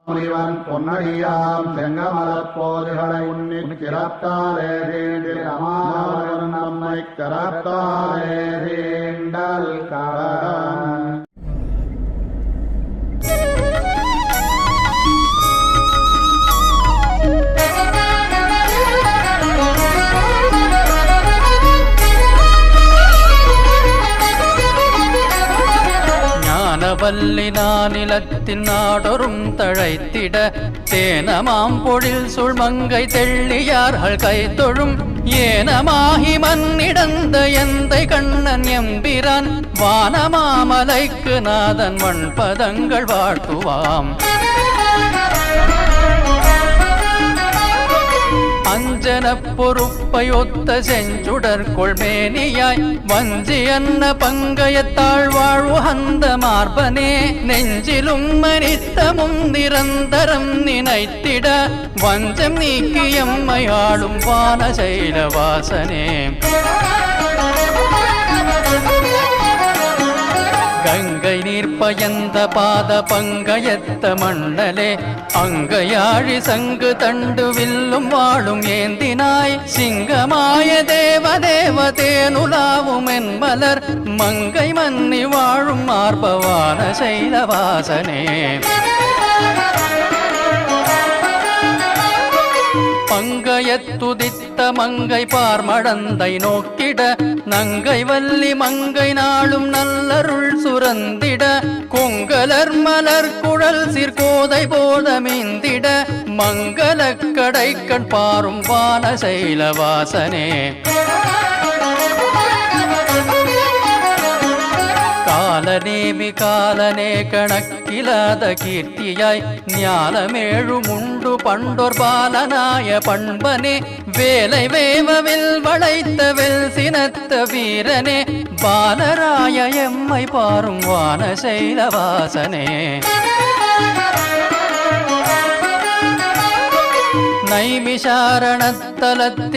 முனிவன் பொன்னடியாம் செங்கமலப்போதுகளை உன்னிக்கிறத்தாலே தீண்டில் அமானவன் நம்மை கரத்தாலே தீண்டல் கடன். வல்லி நானிலத்தின் நாடொரும் தழைத்திட தேனமாம் பொழில் சுழ்மங்கை தெள்ளியார்கள் கைத்தொழும் ஏனமாகி மண்ணிடந்த எந்தை கண்ணன் எம்பிரான் வானமாமலைக்கு நாதன் மண்பதங்கள் வாழ்த்துவாம். அஞ்சன பொறுப்பையொத்த செஞ்சுடர் கொள்மேனியாய் வஞ்சி அன்ன பங்கயத்தாழ் வாழ்வு அந்த மார்பனே நெஞ்சிலும் மனித்தமும் நிரந்தரம் நினைத்திட வஞ்சம் நீக்கி எம்மை ஆளும் வானசைலவாசனே. கங்கை நீர் பயந்த பாத பங்கயத்த மண்ணலே அங்கையாழி சங்கு தண்டு வில்லும் வாழும் ஏந்தினாய் சிங்கமாய தேவதேவ தேனுலாவும் என்மலர் மங்கை மன்னி வாழும் மார்பவான சைலவாசனே. பங்கயத்துதித்த மங்கை பார்மடந்தை நோக்கிட நங்கை வல்லி மங்கை நாளும் நல்லருள் சுரந்திட கொங்கலர் மலர் குழல் சிற்கோதை போதமீந்திட மங்கள கடைக்கண் பாரும் வானசைலவாசனே. காலநேமி காலனே கணக்கிலாத கீர்த்தியாய் ஞானமேழுமுண்டு பண்டோர் பாலனாய பண்பனே வேலை வேவவில் வளைத்த வெல் சினத்த வீரனே பாலராய எம்மை பாரும் வானசைலவாசனே. நைமிஷாரணத்தலத்தில்